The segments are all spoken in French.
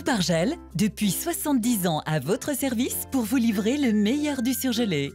Coupe-Argel, depuis 70 ans à votre service pour vous livrer le meilleur du surgelé.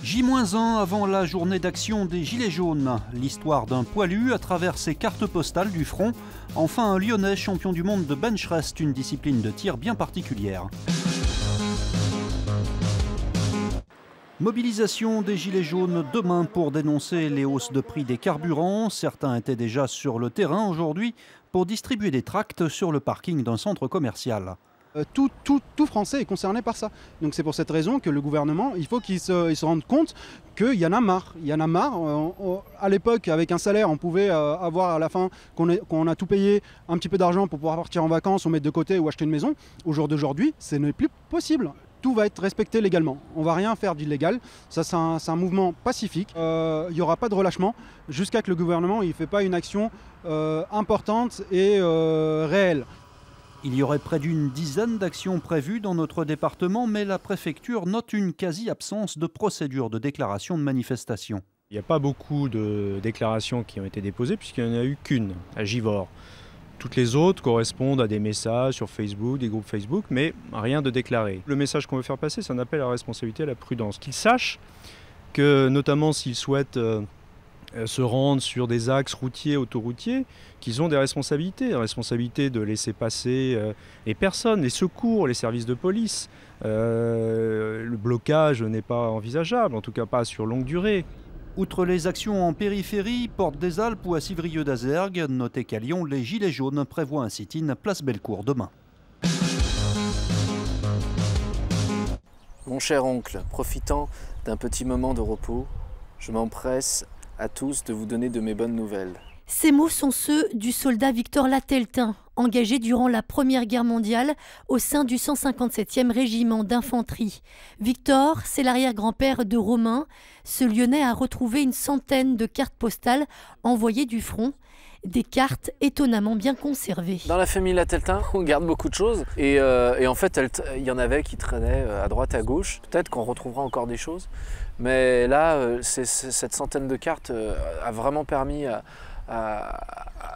J-1 avant la journée d'action des Gilets jaunes. L'histoire d'un poilu à travers ses cartes postales du front. Enfin, un Lyonnais champion du monde de bench rest, une discipline de tir bien particulière. Mobilisation des Gilets jaunes demain pour dénoncer les hausses de prix des carburants. Certains étaient déjà sur le terrain aujourd'hui pour distribuer des tracts sur le parking d'un centre commercial. Tout Français est concerné par ça. Donc c'est pour cette raison que le gouvernement, il faut qu'il se rende compte qu'il y en a marre. Il y en a marre. À l'époque, avec un salaire, on pouvait avoir à la fin qu'on a tout payé, un petit peu d'argent pour pouvoir partir en vacances ou mettre de côté ou acheter une maison. Au jour d'aujourd'hui, ce n'est plus possible. Tout va être respecté légalement. On ne va rien faire d'illégal. Ça, c'est un mouvement pacifique. Il n'y aura pas de relâchement jusqu'à que le gouvernement ne fait pas une action importante et réelle. Il y aurait près d'une dizaine d'actions prévues dans notre département, mais la préfecture note une quasi-absence de procédure de déclaration de manifestation. Il n'y a pas beaucoup de déclarations qui ont été déposées puisqu'il n'y en a eu qu'une à Givors. Toutes les autres correspondent à des messages sur Facebook, des groupes Facebook, mais rien de déclaré. Le message qu'on veut faire passer, c'est un appel à la responsabilité, à la prudence. Qu'ils sachent que, notamment s'ils souhaitent se rendre sur des axes routiers, autoroutiers, qu'ils ont des responsabilités. La responsabilité de laisser passer les personnes, les secours, les services de police. Le blocage n'est pas envisageable, en tout cas pas sur longue durée. Outre les actions en périphérie, Porte des Alpes ou à Civrieux-d'Azergues, notez qu'à Lyon, les Gilets jaunes prévoient un sit-in place Bellecour demain. Mon cher oncle, profitant d'un petit moment de repos, je m'empresse à tous de vous donner de mes bonnes nouvelles. Ces mots sont ceux du soldat Victor Lateltin, engagé durant la Première Guerre mondiale au sein du 157e régiment d'infanterie. Victor, c'est l'arrière-grand-père de Romain. Ce Lyonnais a retrouvé une centaine de cartes postales envoyées du front. Des cartes étonnamment bien conservées. Dans la famille Lateltin, on garde beaucoup de choses. Et en fait, il y en avait qui traînaient à droite, à gauche. Peut-être qu'on retrouvera encore des choses. Mais là, cette centaine de cartes a vraiment permis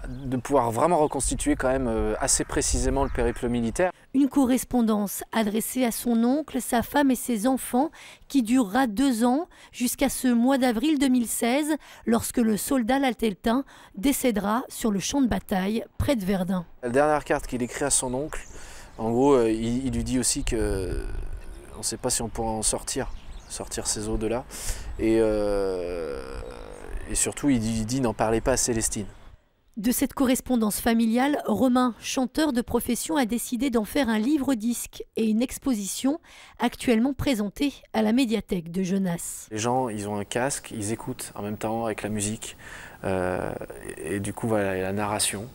de pouvoir vraiment reconstituer quand même assez précisément le périple militaire. Une correspondance adressée à son oncle, sa femme et ses enfants qui durera 2 ans jusqu'à ce mois d'avril 2016 lorsque le soldat Lateltin décédera sur le champ de bataille près de Verdun. La dernière carte qu'il écrit à son oncle, en gros, il lui dit aussi qu'on ne sait pas si on pourra en sortir ces eaux-de-là. Et surtout, il dit n'en parlez pas à Célestine. De cette correspondance familiale, Romain, chanteur de profession, a décidé d'en faire un livre-disque et une exposition actuellement présentée à la médiathèque de Genasse. Les gens, ils ont un casque, ils écoutent en même temps avec la musique et du coup, voilà, la narration.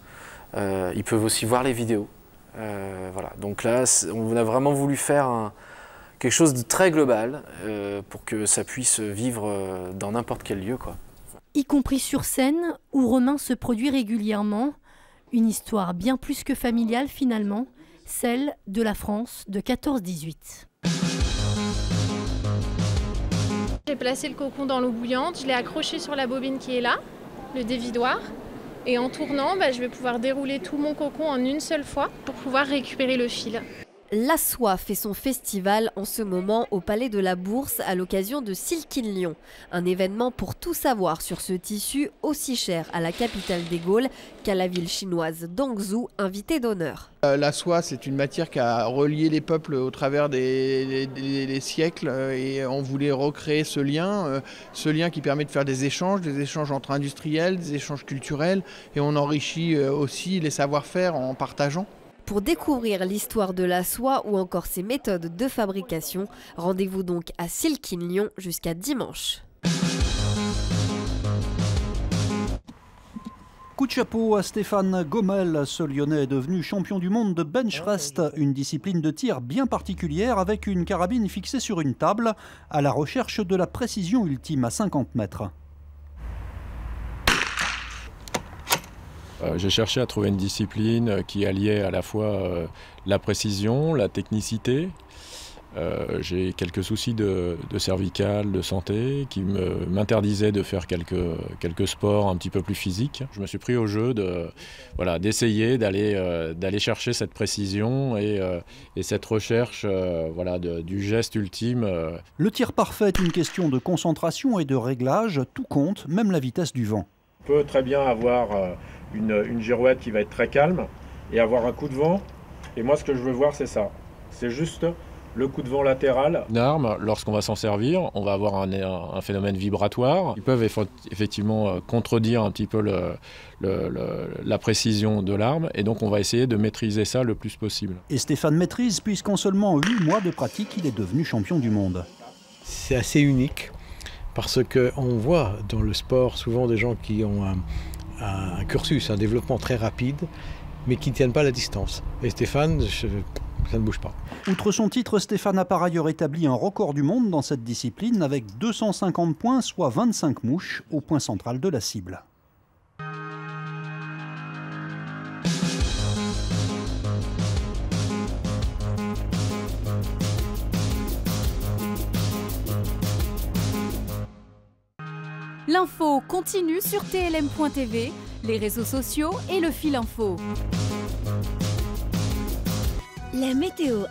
Ils peuvent aussi voir les vidéos. Voilà. Donc là, on a vraiment voulu faire quelque chose de très global pour que ça puisse vivre dans n'importe quel lieu, quoi. Y compris sur scène, où Romain se produit régulièrement. Une histoire bien plus que familiale finalement, celle de la France de 14-18. J'ai placé le cocon dans l'eau bouillante, je l'ai accroché sur la bobine qui est là, le dévidoir. Et en tournant, je vais pouvoir dérouler tout mon cocon en une seule fois pour pouvoir récupérer le fil. La soie fait son festival en ce moment au Palais de la Bourse à l'occasion de Silk in Lyon. Un événement pour tout savoir sur ce tissu aussi cher à la capitale des Gaules qu'à la ville chinoise d'Hangzhou, invité d'honneur. La soie, c'est une matière qui a relié les peuples au travers des siècles et on voulait recréer ce lien qui permet de faire des échanges entre industriels, des échanges culturels et on enrichit aussi les savoir-faire en partageant. Pour découvrir l'histoire de la soie ou encore ses méthodes de fabrication, rendez-vous donc à Silk in Lyon jusqu'à dimanche. Coup de chapeau à Stéphane Gommel, ce Lyonnais est devenu champion du monde de bench rest, une discipline de tir bien particulière avec une carabine fixée sur une table, à la recherche de la précision ultime à 50 mètres. J'ai cherché à trouver une discipline qui alliait à la fois la précision, la technicité. J'ai quelques soucis de cervicale, de santé, qui m'interdisaient de faire quelques sports un petit peu plus physiques. Je me suis pris au jeu d'essayer d'aller chercher cette précision et cette recherche du geste ultime. Le tir parfait est une question de concentration et de réglage, tout compte, même la vitesse du vent. On peut très bien avoir une girouette qui va être très calme et avoir un coup de vent. Et moi, ce que je veux voir, c'est ça. C'est juste le coup de vent latéral. Une arme, lorsqu'on va s'en servir, on va avoir un phénomène vibratoire. Ils peuvent effectivement contredire un petit peu la précision de l'arme, et donc on va essayer de maîtriser ça le plus possible. Et Stéphane maîtrise, puisqu'en seulement 8 mois de pratique, il est devenu champion du monde. C'est assez unique, parce qu'on voit dans le sport souvent des gens qui ont un cursus, un développement très rapide, mais qui ne tiennent pas la distance. Et Stéphane, ça ne bouge pas. Outre son titre, Stéphane a par ailleurs établi un record du monde dans cette discipline avec 250 points, soit 25 mouches, au point central de la cible. L'info continue sur TLM.tv, les réseaux sociaux et le fil info. La météo